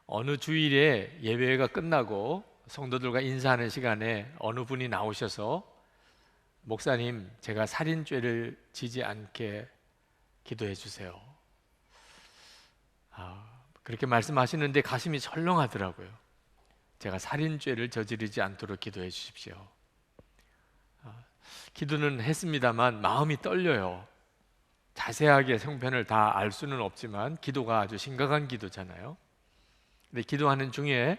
어느 주일에 예배가 끝나고 성도들과 인사하는 시간에 어느 분이 나오셔서 목사님, 제가 살인죄를 지지 않게 기도해 주세요. 그렇게 말씀하시는데 가슴이 설렁하더라고요. 제가 살인죄를 저지르지 않도록 기도해 주십시오. 기도는 했습니다만 마음이 떨려요. 자세하게 성편을 다 알 수는 없지만 기도가 아주 심각한 기도잖아요. 근데 기도하는 중에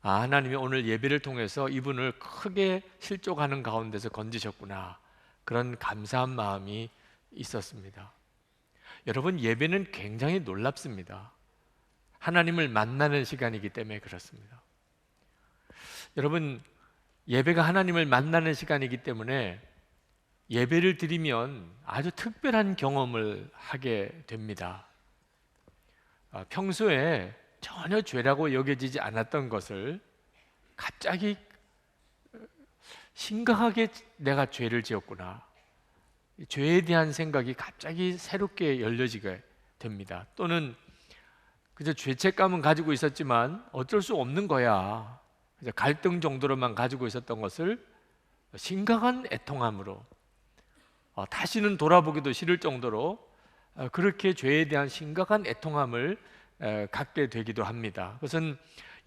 하나님이 오늘 예배를 통해서 이분을 크게 실족하는 가운데서 건지셨구나, 그런 감사한 마음이 있었습니다. 여러분, 예배는 굉장히 놀랍습니다. 하나님을 만나는 시간이기 때문에 그렇습니다. 여러분, 예배가 하나님을 만나는 시간이기 때문에 예배를 드리면 아주 특별한 경험을 하게 됩니다. 평소에 전혀 죄라고 여겨지지 않았던 것을 갑자기 심각하게 내가 죄를 지었구나, 죄에 대한 생각이 갑자기 새롭게 열려지게 됩니다. 또는 그저 죄책감은 가지고 있었지만 어쩔 수 없는 거야, 그저 갈등 정도로만 가지고 있었던 것을 심각한 애통함으로, 다시는 돌아보기도 싫을 정도로 그렇게 죄에 대한 심각한 애통함을 갖게 되기도 합니다. 그것은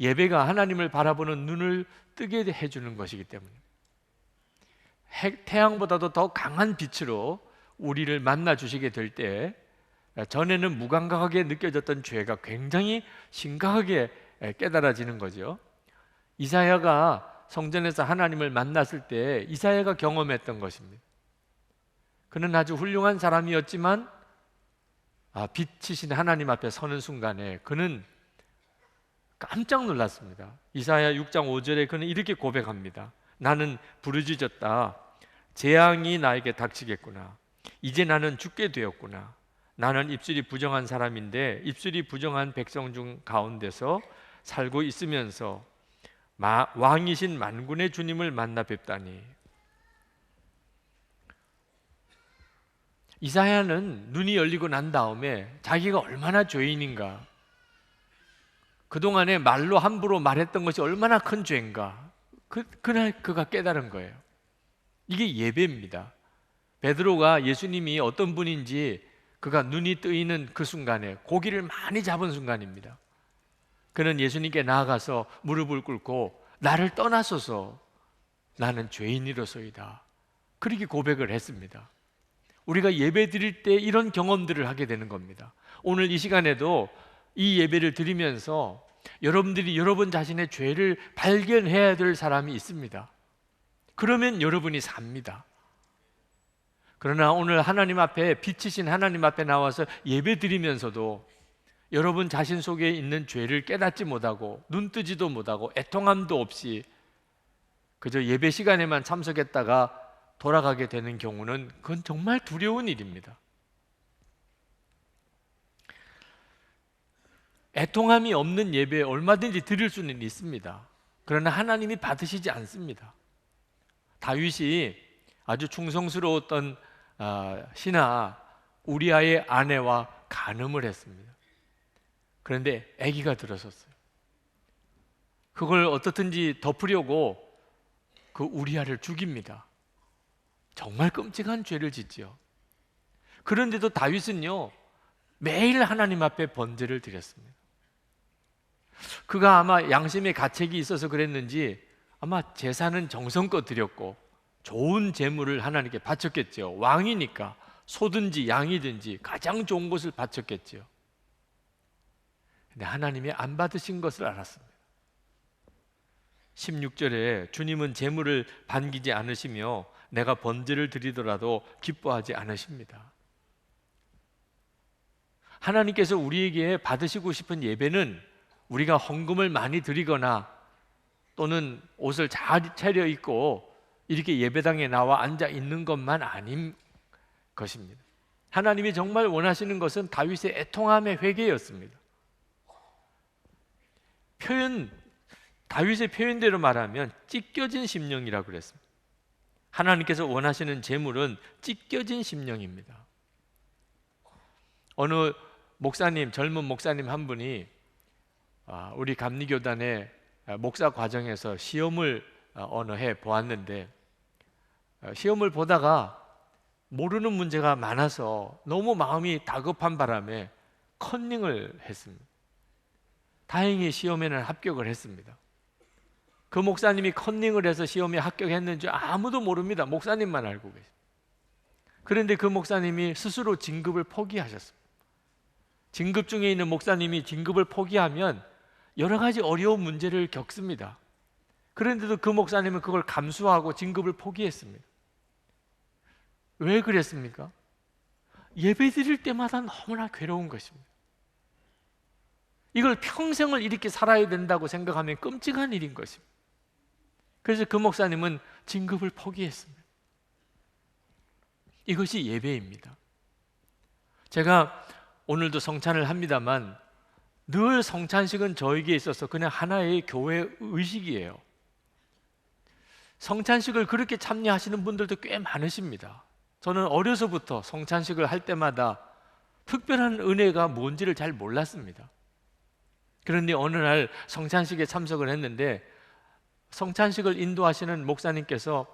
예배가 하나님을 바라보는 눈을 뜨게 해주는 것이기 때문에, 태양보다도 더 강한 빛으로 우리를 만나 주시게 될 때 전에는 무감각하게 느껴졌던 죄가 굉장히 심각하게 깨달아지는 거죠. 이사야가 성전에서 하나님을 만났을 때 이사야가 경험했던 것입니다. 그는 아주 훌륭한 사람이었지만 빛이신 하나님 앞에 서는 순간에 그는 깜짝 놀랐습니다. 이사야 6장 5절에 그는 이렇게 고백합니다. 나는 부르짖었다. 재앙이 나에게 닥치겠구나. 이제 나는 죽게 되었구나. 나는 입술이 부정한 사람인데 입술이 부정한 백성 중 가운데서 살고 있으면서 왕이신 만군의 주님을 만나 뵙다니. 이사야는 눈이 열리고 난 다음에 자기가 얼마나 죄인인가, 그동안에 말로 함부로 말했던 것이 얼마나 큰 죄인가, 그날 그가 깨달은 거예요. 이게 예배입니다. 베드로가 예수님이 어떤 분인지 그가 눈이 뜨이는 그 순간에, 고기를 많이 잡은 순간입니다. 그는 예수님께 나아가서 무릎을 꿇고 나를 떠나소서, 나는 죄인이로소이다, 그렇게 고백을 했습니다. 우리가 예배 드릴 때 이런 경험들을 하게 되는 겁니다. 오늘 이 시간에도 이 예배를 드리면서 여러분들이 여러분 자신의 죄를 발견해야 될 사람이 있습니다. 그러면 여러분이 삽니다. 그러나 오늘 하나님 앞에, 빛이신 하나님 앞에 나와서 예배 드리면서도 여러분 자신 속에 있는 죄를 깨닫지 못하고 눈 뜨지도 못하고 애통함도 없이 그저 예배 시간에만 참석했다가 돌아가게 되는 경우는 그건 정말 두려운 일입니다. 애통함이 없는 예배 얼마든지 드릴 수는 있습니다. 그러나 하나님이 받으시지 않습니다. 다윗이 아주 충성스러웠던 신하 우리아의 아내와 간음을 했습니다. 그런데 아기가 들어섰어요. 그걸 어떻든지 덮으려고 그 우리아를 죽입니다. 정말 끔찍한 죄를 짓지요. 그런데도 다윗은요, 매일 하나님 앞에 번제를 드렸습니다. 그가 아마 양심의 가책이 있어서 그랬는지 아마 제사는 정성껏 드렸고 좋은 제물을 하나님께 바쳤겠죠. 왕이니까 소든지 양이든지 가장 좋은 것을 바쳤겠죠. 근데 하나님이 안 받으신 것을 알았습니다. 16절에 주님은 제물을 반기지 않으시며 내가 번제를 드리더라도 기뻐하지 않으십니다. 하나님께서 우리에게 받으시고 싶은 예배는 우리가 헌금을 많이 드리거나 또는 옷을 잘 차려입고 이렇게 예배당에 나와 앉아 있는 것만 아닌 것입니다. 하나님이 정말 원하시는 것은 다윗의 애통함의 회개였습니다. 다윗의 표현대로 말하면 찢겨진 심령이라고 그랬습니다. 하나님께서 원하시는 제물은 찢겨진 심령입니다. 어느 목사님, 젊은 목사님 한 분이 우리 감리교단의 목사 과정에서 시험을 어느 해 보았는데, 시험을 보다가 모르는 문제가 많아서 너무 마음이 다급한 바람에 컨닝을 했습니다. 다행히 시험에는 합격을 했습니다. 그 목사님이 컨닝을 해서 시험에 합격했는지 아무도 모릅니다. 목사님만 알고 계십니다. 그런데 그 목사님이 스스로 진급을 포기하셨습니다. 진급 중에 있는 목사님이 진급을 포기하면 여러 가지 어려운 문제를 겪습니다. 그런데도 그 목사님은 그걸 감수하고 진급을 포기했습니다. 왜 그랬습니까? 예배 드릴 때마다 너무나 괴로운 것입니다. 이걸 평생을 이렇게 살아야 된다고 생각하면 끔찍한 일인 것입니다. 그래서 그 목사님은 진급을 포기했습니다. 이것이 예배입니다. 제가 오늘도 성찬을 합니다만 늘 성찬식은 저에게 있어서 그냥 하나의 교회 의식이에요. 성찬식을 그렇게 참여하시는 분들도 꽤 많으십니다. 저는 어려서부터 성찬식을 할 때마다 특별한 은혜가 뭔지를 잘 몰랐습니다. 그런데 어느 날 성찬식에 참석을 했는데 성찬식을 인도하시는 목사님께서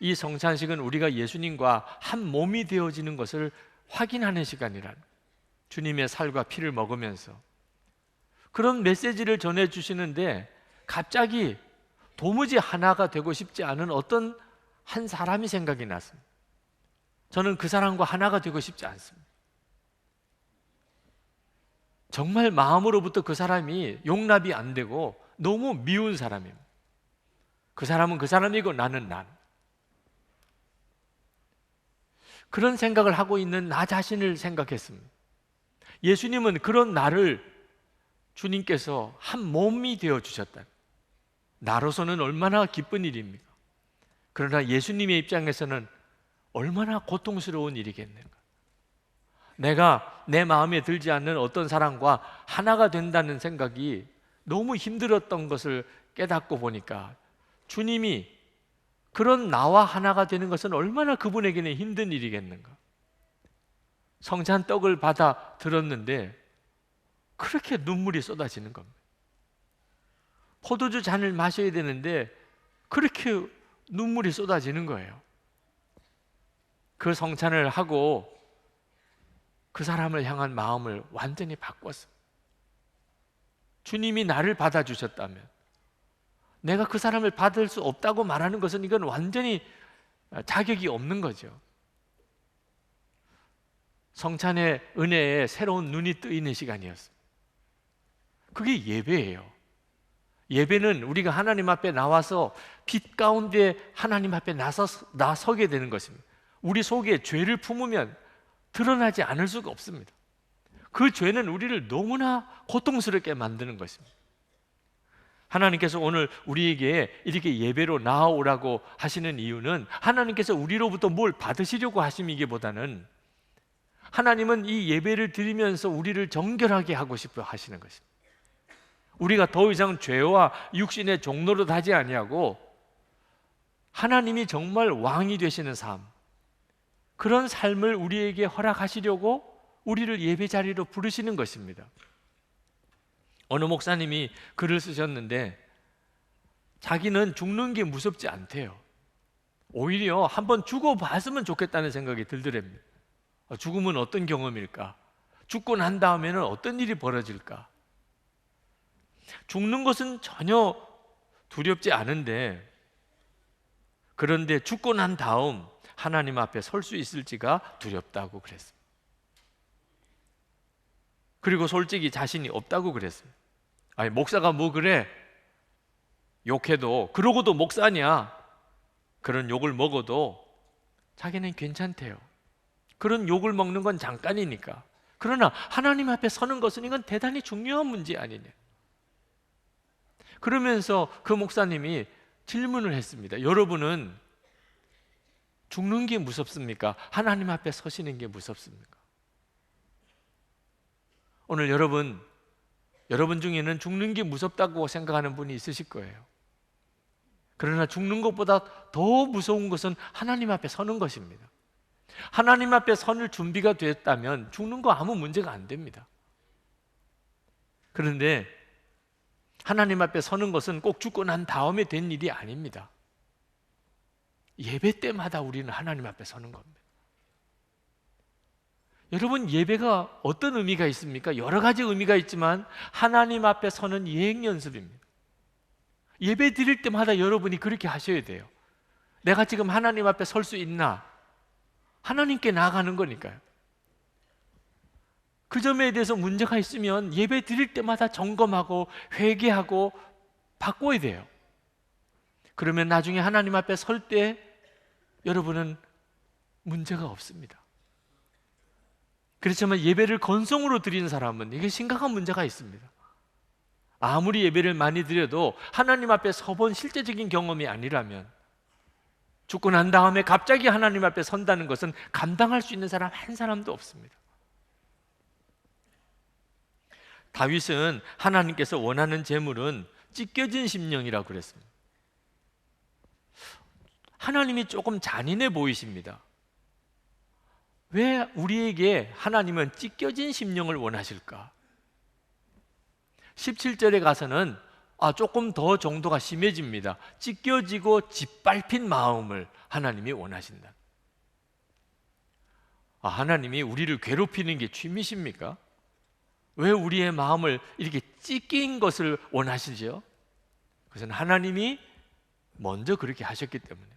이 성찬식은 우리가 예수님과 한 몸이 되어지는 것을 확인하는 시간이란, 주님의 살과 피를 먹으면서 그런 메시지를 전해주시는데 갑자기 도무지 하나가 되고 싶지 않은 어떤 한 사람이 생각이 났습니다. 저는 그 사람과 하나가 되고 싶지 않습니다. 정말 마음으로부터 그 사람이 용납이 안 되고 너무 미운 사람입니다. 그 사람은 그 사람이고 나는 난. 그런 생각을 하고 있는 나 자신을 생각했습니다. 예수님은 그런 나를 주님께서 한 몸이 되어 주셨다. 나로서는 얼마나 기쁜 일입니까? 그러나 예수님의 입장에서는 얼마나 고통스러운 일이겠는가? 내가 내 마음에 들지 않는 어떤 사람과 하나가 된다는 생각이 너무 힘들었던 것을 깨닫고 보니까 주님이 그런 나와 하나가 되는 것은 얼마나 그분에게는 힘든 일이겠는가? 성찬 떡을 받아 들었는데 그렇게 눈물이 쏟아지는 겁니다. 포도주 잔을 마셔야 되는데 그렇게 눈물이 쏟아지는 거예요. 그 성찬을 하고 그 사람을 향한 마음을 완전히 바꿨습니다. 주님이 나를 받아주셨다면, 내가 그 사람을 받을 수 없다고 말하는 것은 이건 완전히 자격이 없는 거죠. 성찬의 은혜에 새로운 눈이 뜨이는 시간이었습니다. 그게 예배예요. 예배는 우리가 하나님 앞에 나와서 빛 가운데 하나님 앞에 나서게 되는 것입니다. 우리 속에 죄를 품으면 드러나지 않을 수가 없습니다. 그 죄는 우리를 너무나 고통스럽게 만드는 것입니다. 하나님께서 오늘 우리에게 이렇게 예배로 나아오라고 하시는 이유는 하나님께서 우리로부터 뭘 받으시려고 하심이기보다는 하나님은 이 예배를 드리면서 우리를 정결하게 하고 싶어 하시는 것입니다. 우리가 더 이상 죄와 육신의 종노릇 하지 아니하고 하나님이 정말 왕이 되시는 삶, 그런 삶을 우리에게 허락하시려고 우리를 예배 자리로 부르시는 것입니다. 어느 목사님이 글을 쓰셨는데 자기는 죽는 게 무섭지 않대요. 오히려 한번 죽어봤으면 좋겠다는 생각이 들더랍니다. 죽음은 어떤 경험일까? 죽고 난 다음에는 어떤 일이 벌어질까? 죽는 것은 전혀 두렵지 않은데, 그런데 죽고 난 다음 하나님 앞에 설 수 있을지가 두렵다고 그랬습니다. 그리고 솔직히 자신이 없다고 그랬어요. 아니, 목사가 뭐 그래? 욕해도, 그러고도 목사냐? 그런 욕을 먹어도 자기는 괜찮대요. 그런 욕을 먹는 건 잠깐이니까. 그러나 하나님 앞에 서는 것은 이건 대단히 중요한 문제 아니냐. 그러면서 그 목사님이 질문을 했습니다. 여러분은 죽는 게 무섭습니까? 하나님 앞에 서시는 게 무섭습니까? 오늘 여러분 중에는 죽는 게 무섭다고 생각하는 분이 있으실 거예요. 그러나 죽는 것보다 더 무서운 것은 하나님 앞에 서는 것입니다. 하나님 앞에 선을 준비가 됐다면 죽는 거 아무 문제가 안 됩니다. 그런데 하나님 앞에 서는 것은 꼭 죽고 난 다음에 된 일이 아닙니다. 예배 때마다 우리는 하나님 앞에 서는 겁니다. 여러분, 예배가 어떤 의미가 있습니까? 여러 가지 의미가 있지만 하나님 앞에 서는 예행 연습입니다. 예배 드릴 때마다 여러분이 그렇게 하셔야 돼요. 내가 지금 하나님 앞에 설 수 있나? 하나님께 나아가는 거니까요. 그 점에 대해서 문제가 있으면 예배 드릴 때마다 점검하고 회개하고 바꿔야 돼요. 그러면 나중에 하나님 앞에 설 때 여러분은 문제가 없습니다. 그렇지만 예배를 건성으로 드리는 사람은 이게 심각한 문제가 있습니다. 아무리 예배를 많이 드려도 하나님 앞에 서본 실제적인 경험이 아니라면, 죽고 난 다음에 갑자기 하나님 앞에 선다는 것은 감당할 수 있는 사람 한 사람도 없습니다. 다윗은 하나님께서 원하는 제물은 찢겨진 심령이라고 그랬습니다. 하나님이 조금 잔인해 보이십니다. 왜 우리에게 하나님은 찢겨진 심령을 원하실까? 17절에 가서는 조금 더 정도가 심해집니다. 찢겨지고 짓밟힌 마음을 하나님이 원하신다. 하나님이 우리를 괴롭히는 게 취미십니까? 왜 우리의 마음을 이렇게 찢긴 것을 원하시죠? 그것은 하나님이 먼저 그렇게 하셨기 때문에.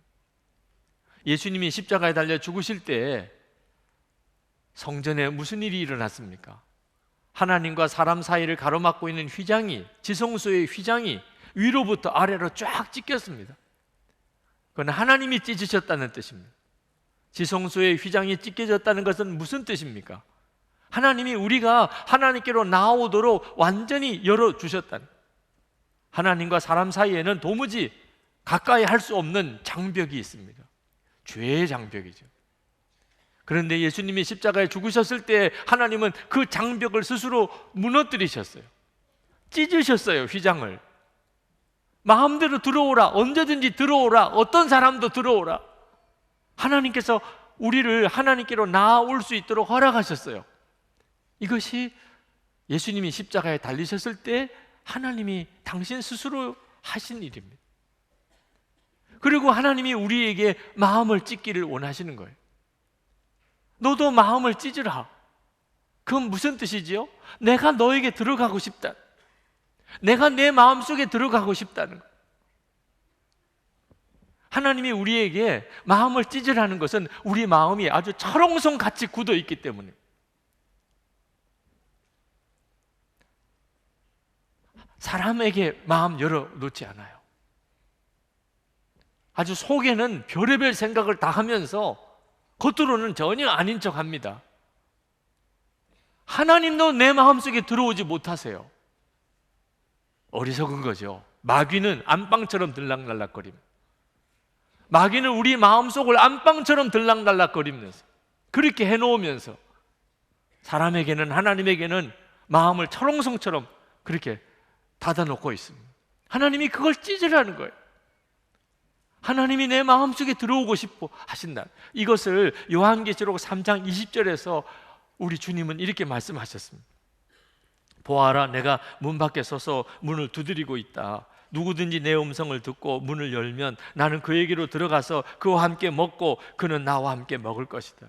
예수님이 십자가에 달려 죽으실 때 성전에 무슨 일이 일어났습니까? 하나님과 사람 사이를 가로막고 있는 휘장이, 지성소의 휘장이 위로부터 아래로 쫙 찢겼습니다. 그건 하나님이 찢으셨다는 뜻입니다. 지성소의 휘장이 찢겨졌다는 것은 무슨 뜻입니까? 하나님이 우리가 하나님께로 나오도록 완전히 열어주셨다는, 하나님과 사람 사이에는 도무지 가까이 할 수 없는 장벽이 있습니다. 죄의 장벽이죠. 그런데 예수님이 십자가에 죽으셨을 때 하나님은 그 장벽을 스스로 무너뜨리셨어요. 찢으셨어요, 휘장을. 마음대로 들어오라, 언제든지 들어오라, 어떤 사람도 들어오라. 하나님께서 우리를 하나님께로 나아올 수 있도록 허락하셨어요. 이것이 예수님이 십자가에 달리셨을 때 하나님이 당신 스스로 하신 일입니다. 그리고 하나님이 우리에게 마음을 찢기를 원하시는 거예요. 너도 마음을 찢으라. 그건 무슨 뜻이지요? 내가 너에게 들어가고 싶다. 내가 내 마음속에 들어가고 싶다는 거예요. 하나님이 우리에게 마음을 찢으라는 것은 우리 마음이 아주 철옹성같이 굳어 있기 때문에. 사람에게 마음 열어놓지 않아요. 아주 속에는 별의별 생각을 다 하면서 겉으로는 전혀 아닌 척 합니다. 하나님도 내 마음속에 들어오지 못하세요. 어리석은 거죠. 마귀는 안방처럼 들락날락거립니다. 마귀는 우리 마음속을 안방처럼 들락날락거리면서 그렇게 해놓으면서 사람에게는, 하나님에게는 마음을 철옹성처럼 그렇게 닫아놓고 있습니다. 하나님이 그걸 찢으라는 거예요. 하나님이 내 마음속에 들어오고 싶어 하신다. 이것을 요한계시록 3장 20절에서 우리 주님은 이렇게 말씀하셨습니다. 보아라, 내가 문 밖에 서서 문을 두드리고 있다. 누구든지 내 음성을 듣고 문을 열면 나는 그에게로 들어가서 그와 함께 먹고 그는 나와 함께 먹을 것이다.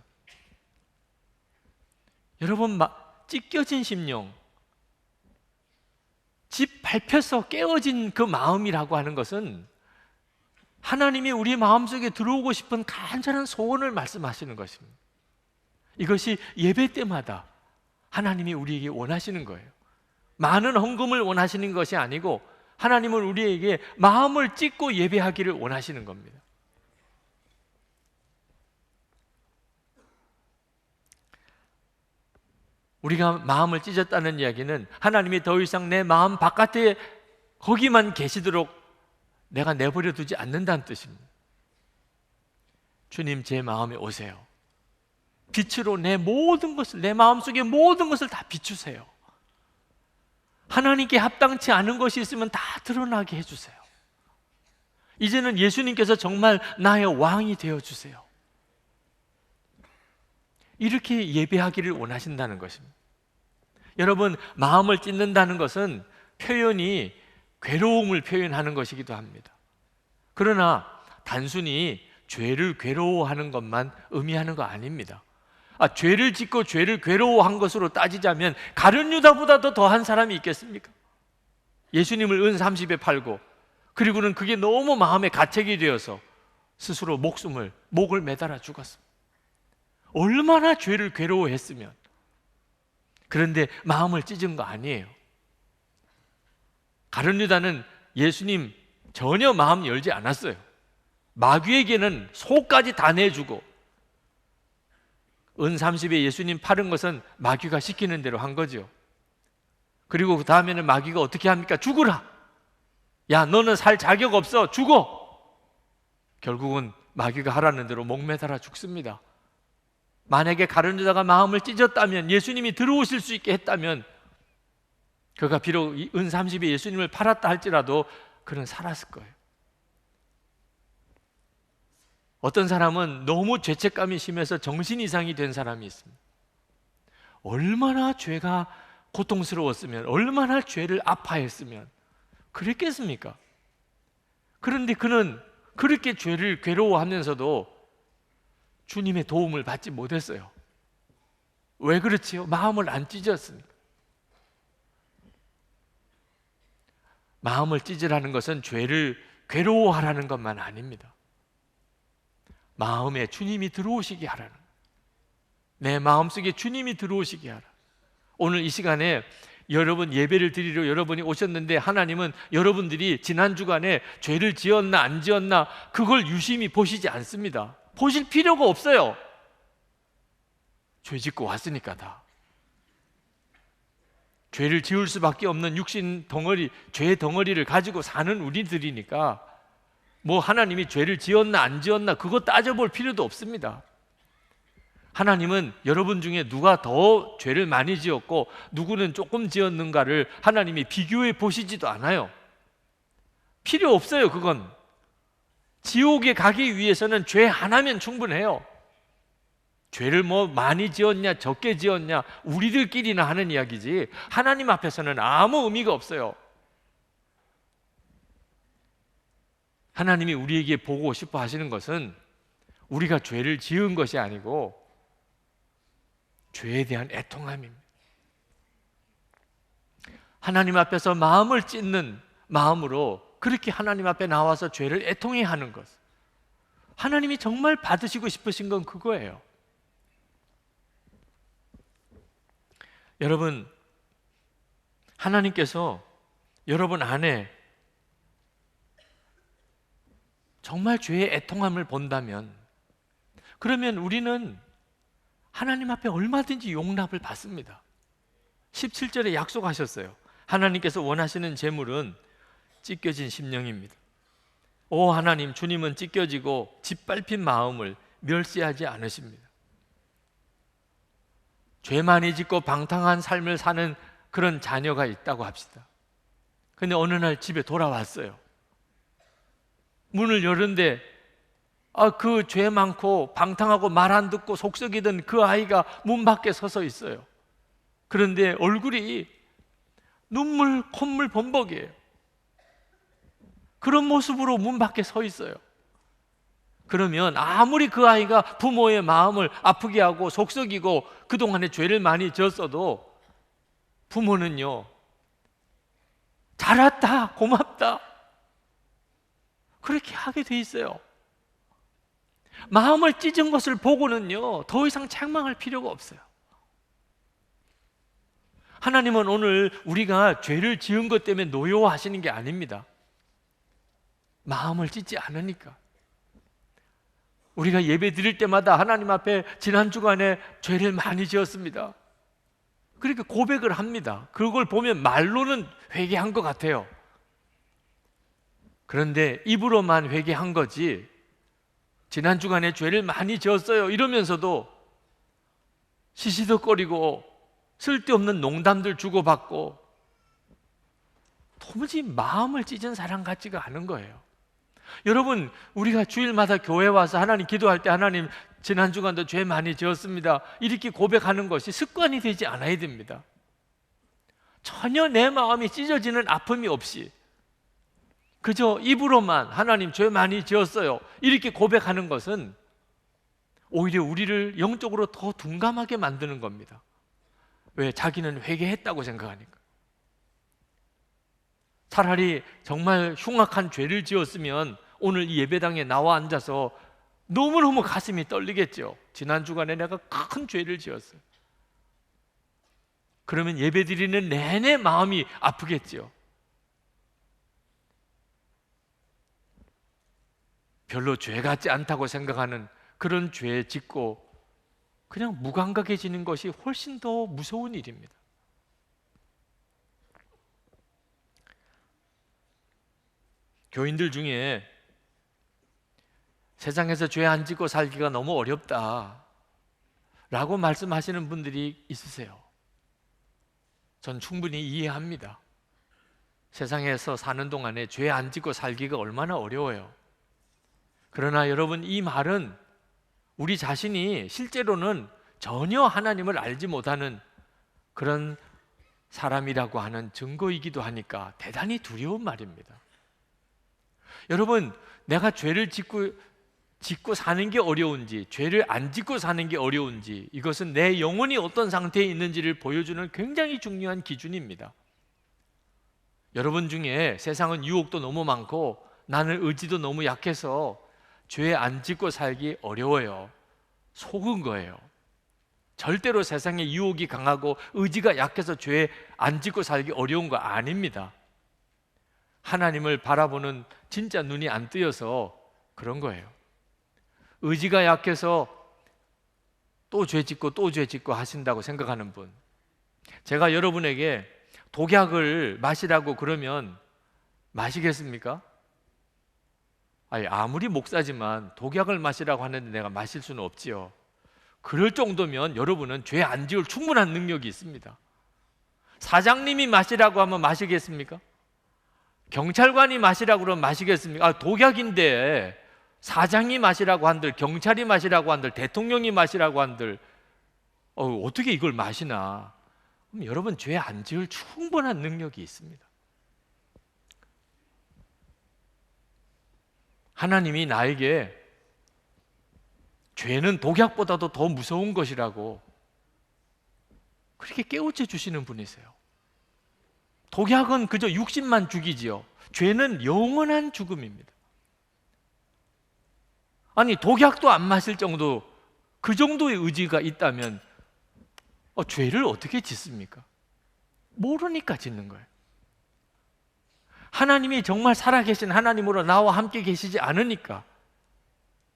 여러분, 찢겨진 심령, 집 밟혀서 깨어진 그 마음이라고 하는 것은 하나님이 우리 마음속에 들어오고 싶은 간절한 소원을 말씀하시는 것입니다. 이것이 예배 때마다 하나님이 우리에게 원하시는 거예요. 많은 헌금을 원하시는 것이 아니고 하나님은 우리에게 마음을 찢고 예배하기를 원하시는 겁니다. 우리가 마음을 찢었다는 이야기는 하나님이 더 이상 내 마음 바깥에 거기만 계시도록 내가 내버려 두지 않는다는 뜻입니다. 주님, 제 마음에 오세요. 빛으로 내 모든 것을, 내 마음속의 모든 것을 다 비추세요. 하나님께 합당치 않은 것이 있으면 다 드러나게 해주세요. 이제는 예수님께서 정말 나의 왕이 되어주세요. 이렇게 예배하기를 원하신다는 것입니다. 여러분, 마음을 찢는다는 것은 표현이 괴로움을 표현하는 것이기도 합니다. 그러나 단순히 죄를 괴로워하는 것만 의미하는 거 아닙니다. 죄를 짓고 죄를 괴로워한 것으로 따지자면 가룟 유다보다 더 더한 사람이 있겠습니까? 예수님을 은 30에 팔고, 그리고는 그게 너무 마음에 가책이 되어서 스스로 목을 매달아 죽었습니다. 얼마나 죄를 괴로워했으면. 그런데 마음을 찢은 거 아니에요. 가룟 유다는 예수님 전혀 마음 열지 않았어요. 마귀에게는 속까지 다 내주고, 은 30에 예수님 팔은 것은 마귀가 시키는 대로 한 거죠. 그리고 그 다음에는 마귀가 어떻게 합니까? 죽으라! 야, 너는 살 자격 없어! 죽어! 결국은 마귀가 하라는 대로 목 매달아 죽습니다. 만약에 가룟 유다가 마음을 찢었다면, 예수님이 들어오실 수 있게 했다면, 그가 비록 은 30에 예수님을 팔았다 할지라도 그는 살았을 거예요. 어떤 사람은 너무 죄책감이 심해서 정신 이상이 된 사람이 있습니다. 얼마나 죄가 고통스러웠으면, 얼마나 죄를 아파했으면 그랬겠습니까? 그런데 그는 그렇게 죄를 괴로워하면서도 주님의 도움을 받지 못했어요. 왜 그렇지요? 마음을 안 찢었으니까. 마음을 찢으라는 것은 죄를 괴로워하라는 것만 아닙니다. 마음에 주님이 들어오시게 하라는, 내 마음속에 주님이 들어오시게 하라. 오늘 이 시간에 여러분 예배를 드리러 여러분이 오셨는데, 하나님은 여러분들이 지난 주간에 죄를 지었나 안 지었나 그걸 유심히 보시지 않습니다. 보실 필요가 없어요. 죄 짓고 왔으니까 다. 죄를 지을 수밖에 없는 육신 덩어리, 죄 덩어리를 가지고 사는 우리들이니까 뭐 하나님이 죄를 지었나 안 지었나 그거 따져볼 필요도 없습니다. 하나님은 여러분 중에 누가 더 죄를 많이 지었고 누구는 조금 지었는가를 하나님이 비교해 보시지도 않아요. 필요 없어요. 그건 지옥에 가기 위해서는 죄 하나면 충분해요. 죄를 뭐 많이 지었냐 적게 지었냐 우리들끼리나 하는 이야기지, 하나님 앞에서는 아무 의미가 없어요. 하나님이 우리에게 보고 싶어 하시는 것은 우리가 죄를 지은 것이 아니고 죄에 대한 애통함입니다. 하나님 앞에서 마음을 찢는 마음으로 그렇게 하나님 앞에 나와서 죄를 애통해 하는 것, 하나님이 정말 받으시고 싶으신 건 그거예요. 여러분, 하나님께서 여러분 안에 정말 죄의 애통함을 본다면, 그러면 우리는 하나님 앞에 얼마든지 용납을 받습니다. 17절에 약속하셨어요. 하나님께서 원하시는 제물은 찢겨진 심령입니다. 오 하나님, 주님은 찢겨지고 짓밟힌 마음을 멸시하지 않으십니다. 죄 많이 짓고 방탕한 삶을 사는 그런 자녀가 있다고 합시다. 근데 어느 날 집에 돌아왔어요. 문을 열는데 그 죄 많고 방탕하고 말 안 듣고 속썩이던 그 아이가 문 밖에 서서 있어요. 그런데 얼굴이 눈물 콧물 범벅이에요. 그런 모습으로 문 밖에 서 있어요. 그러면 아무리 그 아이가 부모의 마음을 아프게 하고 속썩이고 그동안에 죄를 많이 지었어도 부모는요, 잘 왔다, 고맙다, 그렇게 하게 돼 있어요. 마음을 찢은 것을 보고는요, 더 이상 책망할 필요가 없어요. 하나님은 오늘 우리가 죄를 지은 것 때문에 노여워하시는 게 아닙니다. 마음을 찢지 않으니까. 우리가 예배 드릴 때마다 하나님 앞에 지난 주간에 죄를 많이 지었습니다, 그렇게 고백을 합니다. 그걸 보면 말로는 회개한 것 같아요. 그런데 입으로만 회개한 거지, 지난 주간에 죄를 많이 지었어요 이러면서도 시시덕거리고 쓸데없는 농담들 주고받고 도무지 마음을 찢은 사람 같지가 않은 거예요. 여러분, 우리가 주일마다 교회 와서 하나님 기도할 때 하나님 지난 주간도 죄 많이 지었습니다 이렇게 고백하는 것이 습관이 되지 않아야 됩니다. 전혀 내 마음이 찢어지는 아픔이 없이 그저 입으로만 하나님 죄 많이 지었어요 이렇게 고백하는 것은 오히려 우리를 영적으로 더 둔감하게 만드는 겁니다. 왜? 자기는 회개했다고 생각하니까. 차라리 정말 흉악한 죄를 지었으면 오늘 이 예배당에 나와 앉아서 너무너무 가슴이 떨리겠죠. 지난 주간에 내가 큰 죄를 지었어요. 그러면 예배 드리는 내내 마음이 아프겠죠. 별로 죄 같지 않다고 생각하는 그런 죄 짓고 그냥 무감각해지는 것이 훨씬 더 무서운 일입니다. 교인들 중에 세상에서 죄 안 짓고 살기가 너무 어렵다 라고 말씀하시는 분들이 있으세요. 전 충분히 이해합니다. 세상에서 사는 동안에 죄 안 짓고 살기가 얼마나 어려워요. 그러나 여러분, 이 말은 우리 자신이 실제로는 전혀 하나님을 알지 못하는 그런 사람이라고 하는 증거이기도 하니까 대단히 두려운 말입니다. 여러분, 내가 죄를 짓고 사는 게 어려운지, 죄를 안 짓고 사는 게 어려운지, 이것은 내 영혼이 어떤 상태에 있는지를 보여주는 굉장히 중요한 기준입니다. 여러분 중에 세상은 유혹도 너무 많고 나는 의지도 너무 약해서 죄 안 짓고 살기 어려워요. 속은 거예요. 절대로 세상에 유혹이 강하고 의지가 약해서 죄 안 짓고 살기 어려운 거 아닙니다. 하나님을 바라보는 진짜 눈이 안 뜨여서 그런 거예요. 의지가 약해서 또 죄 짓고 또 죄 짓고 하신다고 생각하는 분, 제가 여러분에게 독약을 마시라고 그러면 마시겠습니까? 아니, 아무리 목사지만 독약을 마시라고 하는데 내가 마실 수는 없지요. 그럴 정도면 여러분은 죄 안 지을 충분한 능력이 있습니다. 사장님이 마시라고 하면 마시겠습니까? 경찰관이 마시라고 그러면 마시겠습니까? 독약인데 사장이 마시라고 한들, 경찰이 마시라고 한들, 대통령이 마시라고 한들 어떻게 이걸 마시나? 그럼 여러분, 죄 안 지을 충분한 능력이 있습니다. 하나님이 나에게 죄는 독약보다도 더 무서운 것이라고 그렇게 깨우쳐 주시는 분이세요. 독약은 그저 육신만 죽이지요. 죄는 영원한 죽음입니다. 아니, 독약도 안 마실 정도, 그 정도의 의지가 있다면 죄를 어떻게 짓습니까? 모르니까 짓는 거예요. 하나님이 정말 살아계신 하나님으로 나와 함께 계시지 않으니까,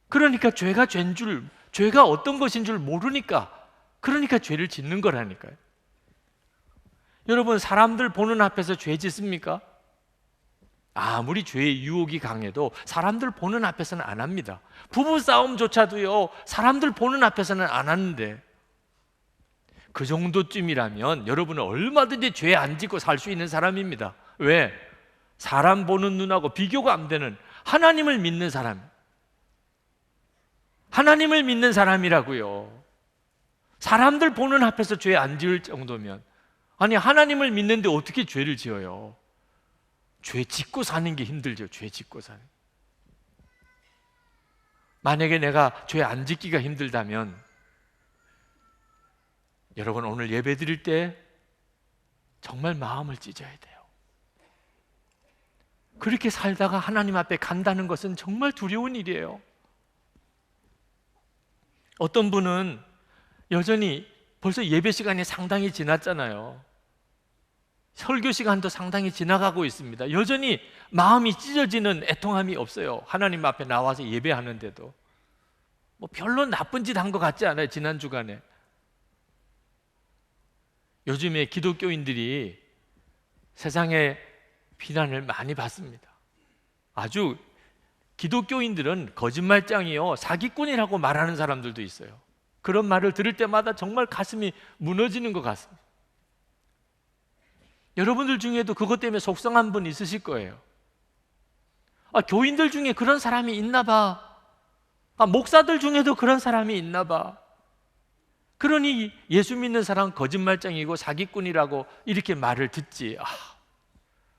그러니까 죄가 죄인 줄, 죄가 어떤 것인 줄 모르니까, 그러니까 죄를 짓는 거라니까요. 여러분, 사람들 보는 앞에서 죄 짓습니까? 아무리 죄의 유혹이 강해도 사람들 보는 앞에서는 안 합니다. 부부싸움조차도요, 사람들 보는 앞에서는 안 하는데, 그 정도쯤이라면 여러분은 얼마든지 죄 안 짓고 살 수 있는 사람입니다. 왜? 사람 보는 눈하고 비교가 안 되는 하나님을 믿는 사람, 하나님을 믿는 사람이라고요. 사람들 보는 앞에서 죄 안 지을 정도면, 아니, 하나님을 믿는데 어떻게 죄를 지어요? 죄 짓고 사는 게 힘들죠. 죄 짓고 사는. 만약에 내가 죄 안 짓기가 힘들다면 여러분, 오늘 예배 드릴 때 정말 마음을 찢어야 돼요. 그렇게 살다가 하나님 앞에 간다는 것은 정말 두려운 일이에요. 어떤 분은 여전히 벌써 예배 시간이 상당히 지났잖아요. 설교 시간도 상당히 지나가고 있습니다. 여전히 마음이 찢어지는 애통함이 없어요. 하나님 앞에 나와서 예배하는데도 별로 나쁜 짓 한 것 같지 않아요. 지난 주간에 요즘에 기독교인들이 세상에 비난을 많이 받습니다. 아주 기독교인들은 거짓말장이요, 사기꾼이라고 말하는 사람들도 있어요. 그런 말을 들을 때마다 정말 가슴이 무너지는 것 같습니다. 여러분들 중에도 그것 때문에 속상한 분 있으실 거예요. 교인들 중에 그런 사람이 있나 봐. 목사들 중에도 그런 사람이 있나 봐. 그러니 예수 믿는 사람 거짓말장이고 사기꾼이라고 이렇게 말을 듣지.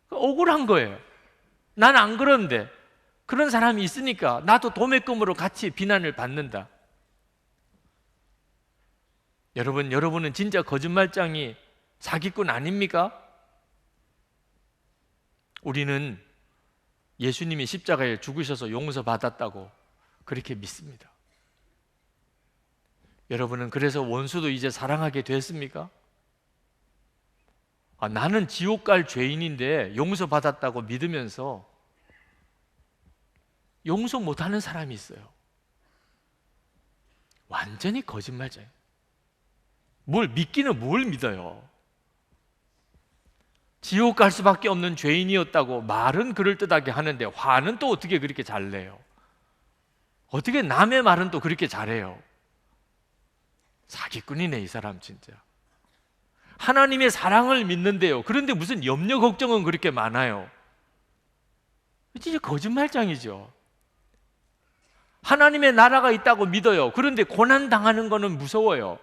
억울한 거예요. 난 안 그런데 그런 사람이 있으니까 나도 도매금으로 같이 비난을 받는다. 여러분은 진짜 거짓말장이 사기꾼 아닙니까? 우리는 예수님이 십자가에 죽으셔서 용서받았다고 그렇게 믿습니다. 여러분은 그래서 원수도 이제 사랑하게 됐습니까? 나는 지옥 갈 죄인인데 용서받았다고 믿으면서 용서 못하는 사람이 있어요. 완전히 거짓말자예요. 뭘 믿기는 뭘 믿어요? 지옥 갈 수밖에 없는 죄인이었다고 말은 그럴듯하게 하는데 화는 또 어떻게 그렇게 잘 내요? 어떻게 남의 말은 또 그렇게 잘해요? 사기꾼이네 이 사람 진짜. 하나님의 사랑을 믿는데요, 그런데 무슨 염려 걱정은 그렇게 많아요? 진짜 거짓말장이죠. 하나님의 나라가 있다고 믿어요. 그런데 고난 당하는 거는 무서워요.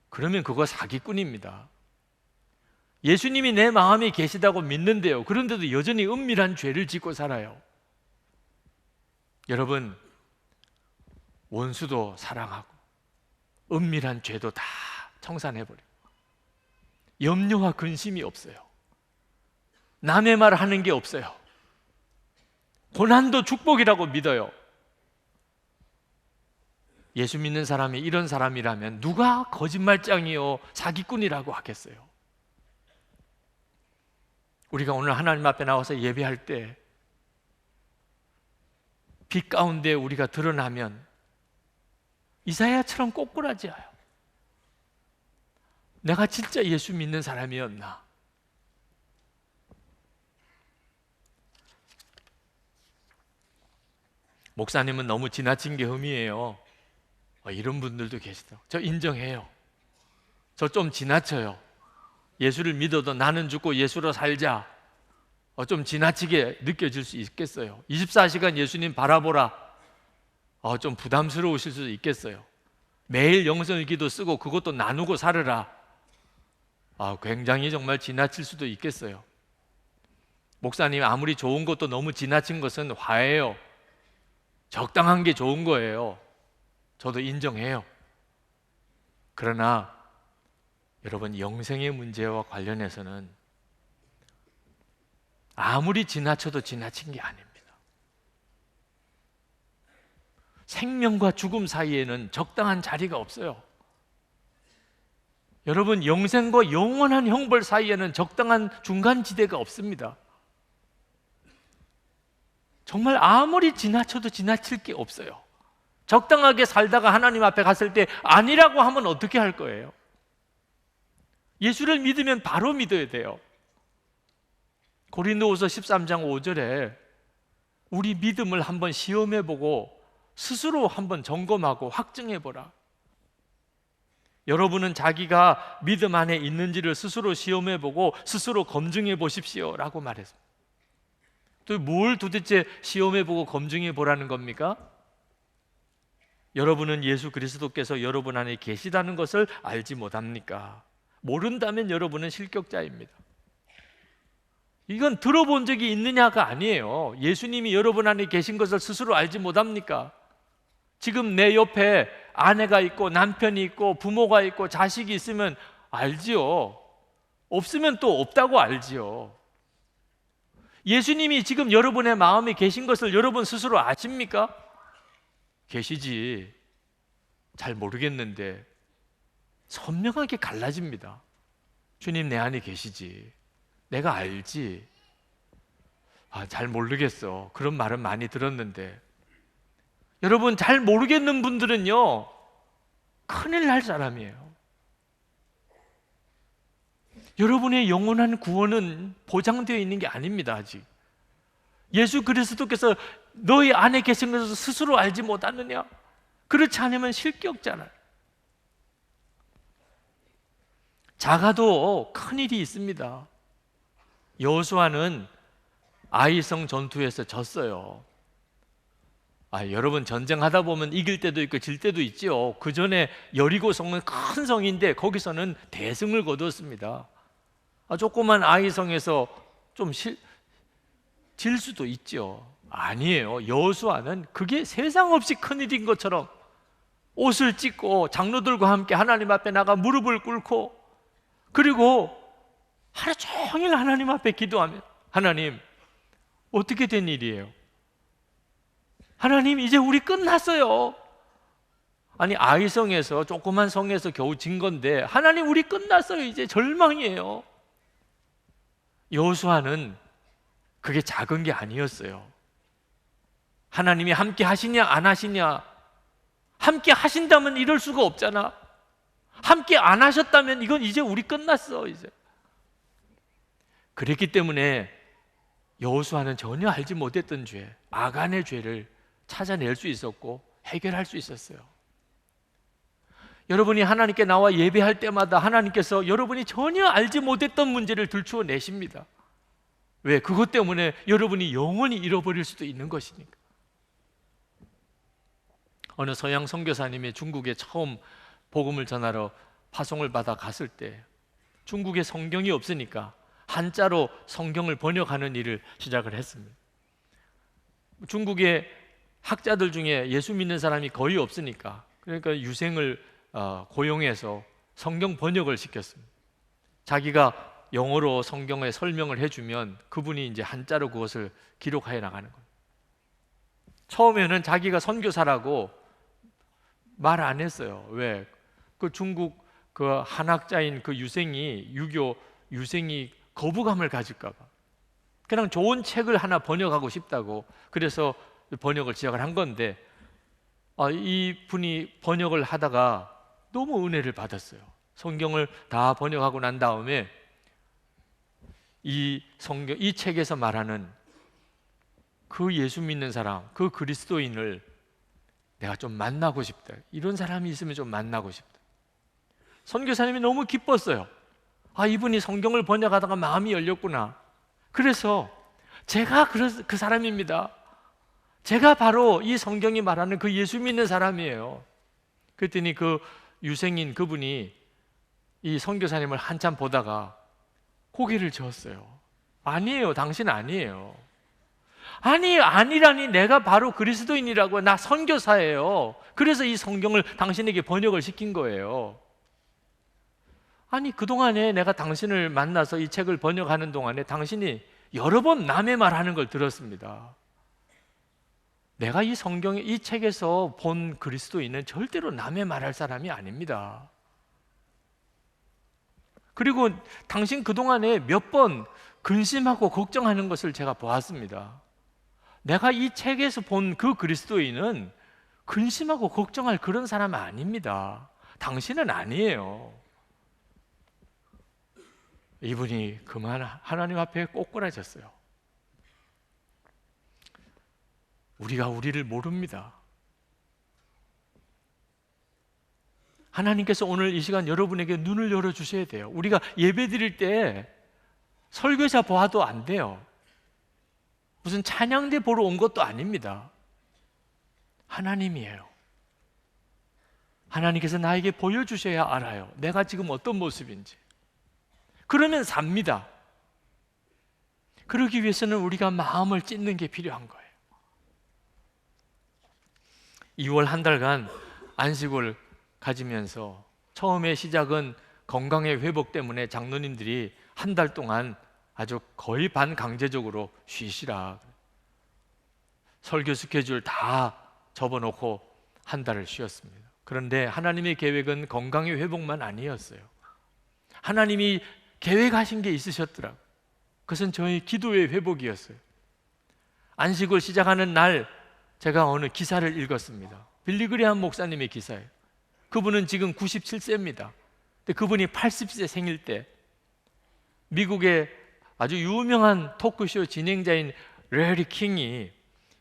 그러면 그거 사기꾼입니다. 예수님이 내 마음에 계시다고 믿는데요, 그런데도 여전히 은밀한 죄를 짓고 살아요. 여러분, 원수도 사랑하고 은밀한 죄도 다 청산해버려요. 염려와 근심이 없어요. 남의 말 하는 게 없어요. 고난도 축복이라고 믿어요. 예수 믿는 사람이 이런 사람이라면 누가 거짓말장이요 사기꾼이라고 하겠어요? 우리가 오늘 하나님 앞에 나와서 예배할 때 빛 가운데 우리가 드러나면 이사야처럼 꼬꾸라지어요. 내가 진짜 예수 믿는 사람이었나? 목사님은 너무 지나친 게 흠이에요. 이런 분들도 계시다. 저 인정해요. 저 좀 지나쳐요. 예수를 믿어도 나는 죽고 예수로 살자. 좀 지나치게 느껴질 수 있겠어요. 24시간 예수님 바라보라. 좀 부담스러우실 수도 있겠어요. 매일 영성일기도 쓰고 그것도 나누고 살으라. 굉장히 정말 지나칠 수도 있겠어요. 목사님 아무리 좋은 것도 너무 지나친 것은 화예요. 적당한 게 좋은 거예요. 저도 인정해요. 그러나 여러분, 영생의 문제와 관련해서는 아무리 지나쳐도 지나친 게 아닙니다. 생명과 죽음 사이에는 적당한 자리가 없어요. 여러분, 영생과 영원한 형벌 사이에는 적당한 중간지대가 없습니다. 정말 아무리 지나쳐도 지나칠 게 없어요. 적당하게 살다가 하나님 앞에 갔을 때 아니라고 하면 어떻게 할 거예요? 예수를 믿으면 바로 믿어야 돼요. 고린도후서 13장 5절에 우리 믿음을 한번 시험해보고 스스로 한번 점검하고 확증해보라. 여러분은 자기가 믿음 안에 있는지를 스스로 시험해보고 스스로 검증해 보십시오 라고 말했습니다. 또 뭘 도대체 시험해보고 검증해보라는 겁니까? 여러분은 예수 그리스도께서 여러분 안에 계시다는 것을 알지 못합니까? 모른다면 여러분은 실격자입니다. 이건 들어본 적이 있느냐가 아니에요. 예수님이 여러분 안에 계신 것을 스스로 알지 못합니까? 지금 내 옆에 아내가 있고 남편이 있고 부모가 있고 자식이 있으면 알지요. 없으면 또 없다고 알지요. 예수님이 지금 여러분의 마음에 계신 것을 여러분 스스로 아십니까? 계시지. 잘 모르겠는데 선명하게 갈라집니다. 주님 내 안에 계시지. 내가 알지. 잘 모르겠어. 그런 말은 많이 들었는데. 여러분, 잘 모르겠는 분들은요 큰일 날 사람이에요. 여러분의 영원한 구원은 보장되어 있는 게 아닙니다. 아직 예수 그리스도께서 너희 안에 계신 것을 스스로 알지 못하느냐? 그렇지 않으면 실격자라. 작아도 큰일이 있습니다. 여호수아는 아이성 전투에서 졌어요. 여러분, 전쟁하다 보면 이길 때도 있고 질 때도 있죠. 그 전에 여리고성은 큰 성인데 거기서는 대승을 거두었습니다. 조그만 아이성에서 좀 질 수도 있죠. 아니에요. 여호수아는 그게 세상 없이 큰일인 것처럼 옷을 찢고 장로들과 함께 하나님 앞에 나가 무릎을 꿇고, 그리고 하루 종일 하나님 앞에 기도하며, 하나님, 어떻게 된 일이에요? 하나님, 이제 우리 끝났어요. 아니, 아이성에서, 조그만 성에서 겨우 진 건데, 하나님, 우리 끝났어요. 이제 절망이에요. 여호수아는 그게 작은 게 아니었어요. 하나님이 함께 하시냐 안 하시냐, 함께 하신다면 이럴 수가 없잖아. 함께 안 하셨다면 이건 이제 우리 끝났어. 이제 그랬기 때문에 여호수아는 전혀 알지 못했던 죄, 아간의 죄를 찾아낼 수 있었고 해결할 수 있었어요. 여러분이 하나님께 나와 예배할 때마다 하나님께서 여러분이 전혀 알지 못했던 문제를 들추어 내십니다. 왜? 그것 때문에 여러분이 영원히 잃어버릴 수도 있는 것이니까. 어느 서양 선교사님이 중국에 처음 복음을 전하러 파송을 받아 갔을 때 중국에 성경이 없으니까 한자로 성경을 번역하는 일을 시작을 했습니다. 중국의 학자들 중에 예수 믿는 사람이 거의 없으니까, 그러니까 유생을 고용해서 성경 번역을 시켰습니다. 자기가 영어로 성경의 설명을 해주면 그분이 이제 한자로 그것을 기록하여 나가는 거예요. 처음에는 자기가 선교사라고 말 안 했어요. 왜? 그 중국 그 한학자인 그 유생이, 유교 유생이 거부감을 가질까 봐. 그냥 좋은 책을 하나 번역하고 싶다고, 그래서 번역을 시작을 한 건데, 이 분이 번역을 하다가 너무 은혜를 받았어요. 성경을 다 번역하고 난 다음에 이 책에서 말하는 그 예수 믿는 사람, 그 그리스도인을 내가 좀 만나고 싶다. 이런 사람이 있으면 좀 만나고 싶다. 선교사님이 너무 기뻤어요. 이분이 성경을 번역하다가 마음이 열렸구나. 그래서 제가 그 사람입니다. 제가 바로 이 성경이 말하는 그 예수 믿는 사람이에요. 그랬더니 그 유생인 그분이 이 선교사님을 한참 보다가 고개를 저었어요. 아니에요. 당신 아니에요. 아니라니, 내가 바로 그리스도인이라고요. 나 선교사예요. 그래서 이 성경을 당신에게 번역을 시킨 거예요. 아니, 그동안에 내가 당신을 만나서 이 책을 번역하는 동안에 당신이 여러 번 남의 말하는 걸 들었습니다. 내가 이 성경에, 이 책에서 본 그리스도인은 절대로 남의 말할 사람이 아닙니다. 그리고 당신 그동안에 몇 번 근심하고 걱정하는 것을 제가 보았습니다. 내가 이 책에서 본 그 그리스도인은 근심하고 걱정할 그런 사람 아닙니다. 당신은 아니에요. 이분이 그만 하나님 앞에 꼬꾸라졌어요. 우리가 우리를 모릅니다. 하나님께서 오늘 이 시간 여러분에게 눈을 열어주셔야 돼요. 우리가 예배 드릴 때 설교자 보아도 안 돼요. 무슨 찬양대 보러 온 것도 아닙니다. 하나님이에요. 하나님께서 나에게 보여주셔야 알아요. 내가 지금 어떤 모습인지. 그러면 삽니다. 그러기 위해서는 우리가 마음을 찢는 게 필요한 거예요. 2월 한 달간 안식을 가지면서 처음에 시작은 건강의 회복 때문에 장로님들이 한 달 동안 아주 거의 반강제적으로 쉬시라, 설교 스케줄 다 접어놓고 한 달을 쉬었습니다. 그런데 하나님의 계획은 건강의 회복만 아니었어요. 하나님이 계획하신 게 있으셨더라고요. 그것은 저의 기도의 회복이었어요. 안식을 시작하는 날 제가 어느 기사를 읽었습니다. 빌리 그레이엄 목사님의 기사예요. 그분은 지금 97세입니다. 근데 그분이 80세 생일 때 미국의 아주 유명한 토크쇼 진행자인 레리 킹이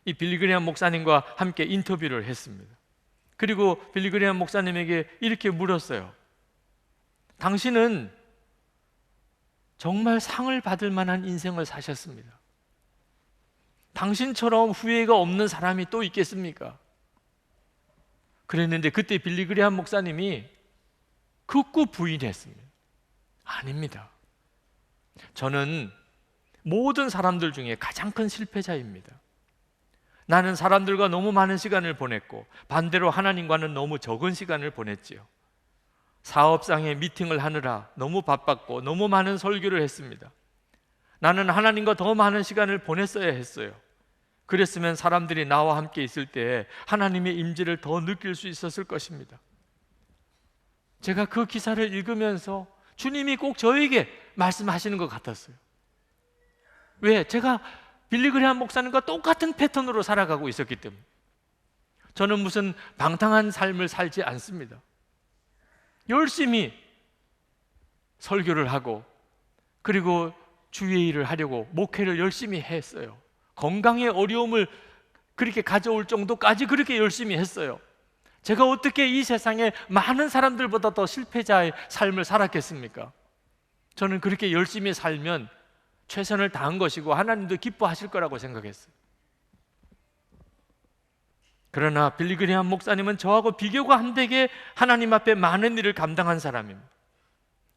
이 빌리 그레이엄 목사님과 함께 인터뷰를 했습니다. 그리고 빌리 그레이엄 목사님에게 이렇게 물었어요. 당신은 정말 상을 받을 만한 인생을 사셨습니다. 당신처럼 후회가 없는 사람이 또 있겠습니까? 그랬는데 그때 빌리 그레이엄 목사님이 극구 부인했습니다. 아닙니다. 저는 모든 사람들 중에 가장 큰 실패자입니다. 나는 사람들과 너무 많은 시간을 보냈고 반대로 하나님과는 너무 적은 시간을 보냈지요. 사업상의 미팅을 하느라 너무 바빴고 너무 많은 설교를 했습니다. 나는 하나님과 더 많은 시간을 보냈어야 했어요. 그랬으면 사람들이 나와 함께 있을 때 하나님의 임재를 더 느낄 수 있었을 것입니다. 제가 그 기사를 읽으면서 주님이 꼭 저에게 말씀하시는 것 같았어요. 왜? 제가 빌리 그레이엄 목사님과 똑같은 패턴으로 살아가고 있었기 때문에. 저는 무슨 방탕한 삶을 살지 않습니다. 열심히 설교를 하고 그리고 주의 일을 하려고 목회를 열심히 했어요. 건강의 어려움을 그렇게 가져올 정도까지 그렇게 열심히 했어요. 제가 어떻게 이 세상에 많은 사람들보다 더 실패자의 삶을 살았겠습니까? 저는 그렇게 열심히 살면 최선을 다한 것이고 하나님도 기뻐하실 거라고 생각했어요. 그러나 빌리 그레이엄 목사님은 저하고 비교가 안 되게 하나님 앞에 많은 일을 감당한 사람입니다.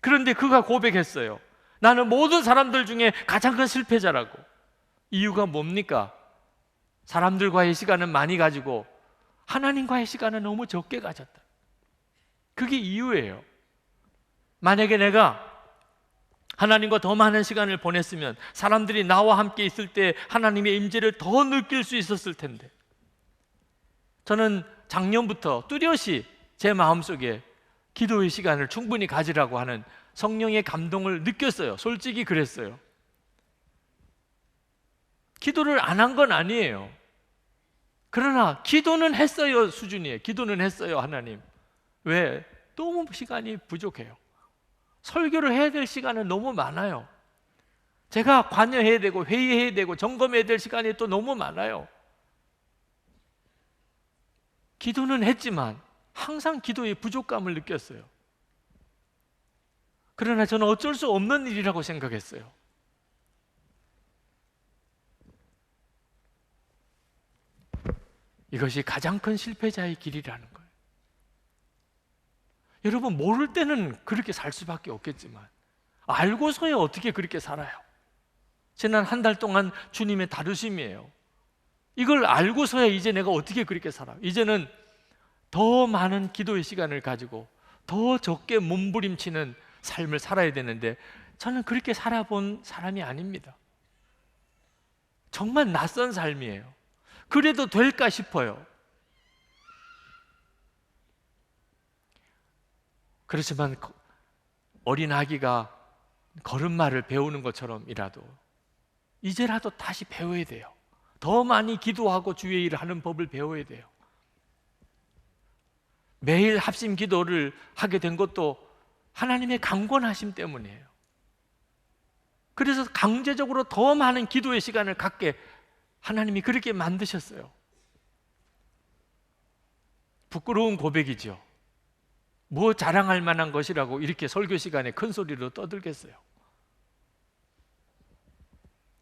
그런데 그가 고백했어요. 나는 모든 사람들 중에 가장 큰 실패자라고. 이유가 뭡니까? 사람들과의 시간은 많이 가지고 하나님과의 시간은 너무 적게 가졌다. 그게 이유예요. 만약에 내가 하나님과 더 많은 시간을 보냈으면 사람들이 나와 함께 있을 때 하나님의 임재를 더 느낄 수 있었을 텐데. 저는 작년부터 뚜렷이 제 마음속에 기도의 시간을 충분히 가지라고 하는 성령의 감동을 느꼈어요. 솔직히 그랬어요. 기도를 안 한 건 아니에요. 그러나 기도는 했어요. 수준이에요. 기도는 했어요. 하나님. 왜? 너무 시간이 부족해요. 설교를 해야 될 시간은 너무 많아요. 제가 관여해야 되고 회의해야 되고 점검해야 될 시간이 또 너무 많아요. 기도는 했지만 항상 기도의 부족감을 느꼈어요. 그러나 저는 어쩔 수 없는 일이라고 생각했어요. 이것이 가장 큰 실패자의 길이라는 거예요. 여러분, 모를 때는 그렇게 살 수밖에 없겠지만 알고서야 어떻게 그렇게 살아요? 지난 한 달 동안 주님의 다루심이에요. 이걸 알고서야 이제 내가 어떻게 그렇게 살아? 이제는 더 많은 기도의 시간을 가지고 더 적게 몸부림치는 삶을 살아야 되는데 저는 그렇게 살아본 사람이 아닙니다. 정말 낯선 삶이에요. 그래도 될까 싶어요. 그렇지만 어린 아기가 걸음마를 배우는 것처럼이라도 이제라도 다시 배워야 돼요. 더 많이 기도하고 주의 일을 하는 법을 배워야 돼요. 매일 합심 기도를 하게 된 것도 하나님의 강권하심 때문이에요. 그래서 강제적으로 더 많은 기도의 시간을 갖게 하나님이 그렇게 만드셨어요. 부끄러운 고백이죠. 뭐 자랑할 만한 것이라고 이렇게 설교 시간에 큰 소리로 떠들겠어요.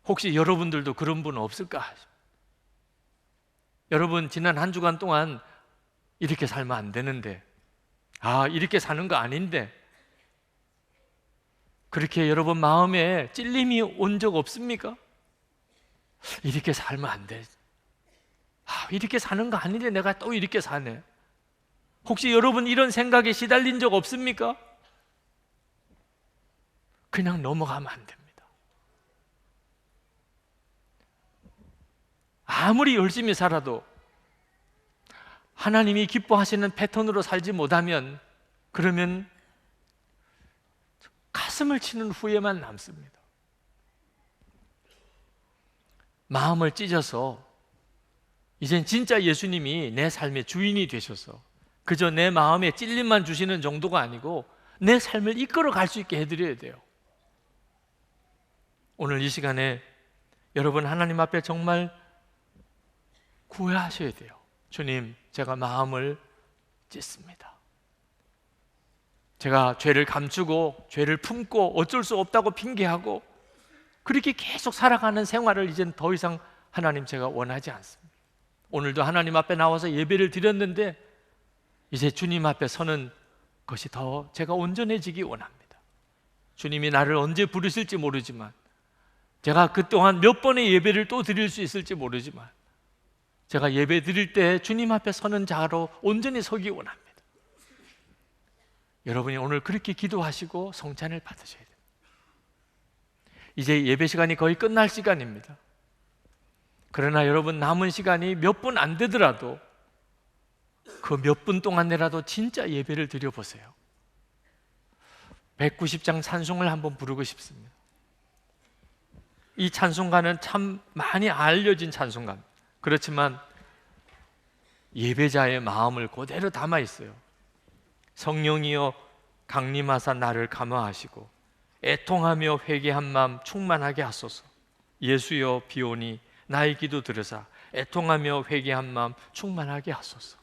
혹시 여러분들도 그런 분 없을까? 여러분, 지난 한 주간 동안 이렇게 살면 안 되는데, 이렇게 사는 거 아닌데, 그렇게 여러분 마음에 찔림이 온 적 없습니까? 이렇게 살면 안 돼. 이렇게 사는 거 아닌데 내가 또 이렇게 사네. 혹시 여러분 이런 생각에 시달린 적 없습니까? 그냥 넘어가면 안 됩니다. 아무리 열심히 살아도 하나님이 기뻐하시는 패턴으로 살지 못하면 그러면 가슴을 치는 후회만 남습니다. 마음을 찢어서 이젠 진짜 예수님이 내 삶의 주인이 되셔서 그저 내 마음에 찔림만 주시는 정도가 아니고 내 삶을 이끌어 갈 수 있게 해드려야 돼요. 오늘 이 시간에 여러분 하나님 앞에 정말 구하셔야 돼요. 주님, 제가 마음을 찢습니다. 제가 죄를 감추고 죄를 품고 어쩔 수 없다고 핑계하고 그렇게 계속 살아가는 생활을 이젠 더 이상 하나님 제가 원하지 않습니다. 오늘도 하나님 앞에 나와서 예배를 드렸는데 이제 주님 앞에 서는 것이 더 제가 온전해지기 원합니다. 주님이 나를 언제 부르실지 모르지만 제가 그동안 몇 번의 예배를 또 드릴 수 있을지 모르지만 제가 예배 드릴 때 주님 앞에 서는 자로 온전히 서기 원합니다. 여러분이 오늘 그렇게 기도하시고 성찬을 받으셔야 됩니다. 이제 예배 시간이 거의 끝날 시간입니다. 그러나 여러분, 남은 시간이 몇 분 안 되더라도 그 몇 분 동안이라도 진짜 예배를 드려보세요. 190장 찬송을 한번 부르고 싶습니다. 이 찬송가는 참 많이 알려진 찬송가입니다. 그렇지만 예배자의 마음을 그대로 담아 있어요. 성령이여 강림하사 나를 감화하시고 애통하며 회개한 마음 충만하게 하소서. 예수여 비오니 나의 기도 들으사 애통하며 회개한 마음 충만하게 하소서.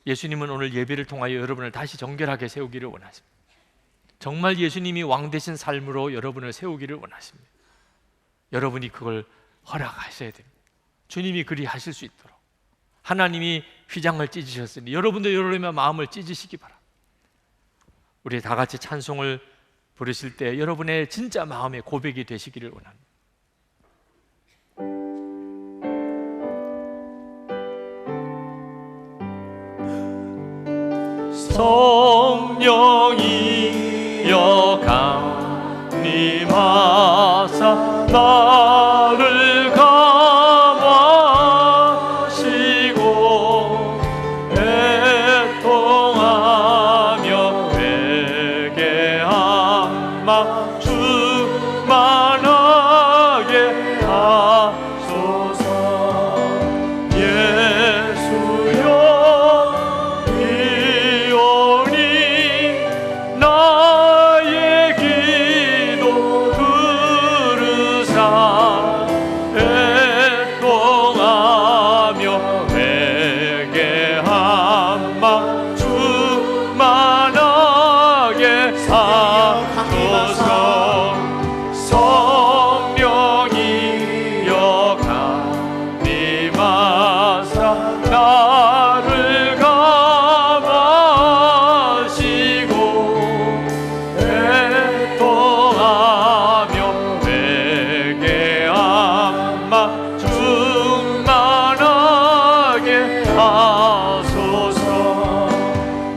예수님은 오늘 예배를 통하여 여러분을 다시 정결하게 세우기를 원하십니다. 정말 예수님이 왕 되신 삶으로 여러분을 세우기를 원하십니다. 여러분이 그걸 허락하셔야 됩니다. 주님이 그리 하실 수 있도록. 하나님이 휘장을 찢으셨으니 여러분도 여러분의 마음을 찢으시기 바랍니다. 우리 다 같이 찬송을 부르실 때 여러분의 진짜 마음의 고백이 되시기를 원합니다. 성령이여 강림하사 나를 감화하시고 애통하며 회개한 마음 충만하게 하소서. 예수여 비오니 나의 기도 들으사 애통하며 회개한 마음 충만하게 하소서. 성령이여 강림하사 나를 감화하시고 애통하며 회개한 마음 충만하게 하소서.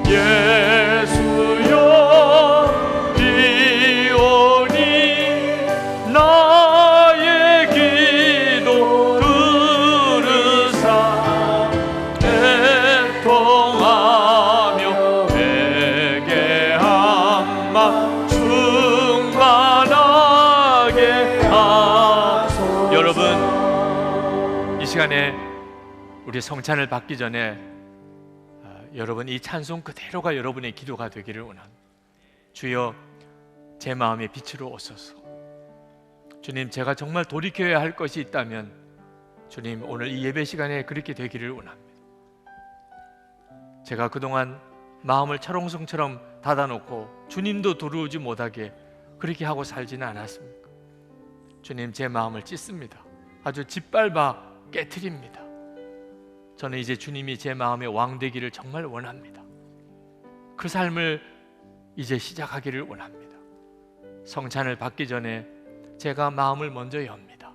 예수여 비오니 나의 기도 들으사 애통하며 회개한 마음 충만하게 하소서. 여러분, 이 시간에 우리 성찬을 받기 전에 여러분 이 찬송 그대로가 여러분의 기도가 되기를 원합니다. 주여 제 마음의 빛으로 오소서. 주님, 제가 정말 돌이켜야 할 것이 있다면 주님 오늘 이 예배 시간에 그렇게 되기를 원합니다. 제가 그동안 마음을 철옹성처럼 닫아놓고 주님도 들어오지 못하게 그렇게 하고 살지는 않았습니까? 주님, 제 마음을 찢습니다. 아주 짓밟아 깨트립니다. 저는 이제 주님이 제 마음의 왕 되기를 정말 원합니다. 그 삶을 이제 시작하기를 원합니다. 성찬을 받기 전에 제가 마음을 먼저 엽니다.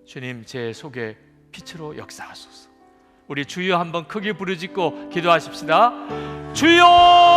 주님, 제 속에 빛으로 역사하소서. 우리 주여 한번 크게 부르짖고 기도하십시다. 주여!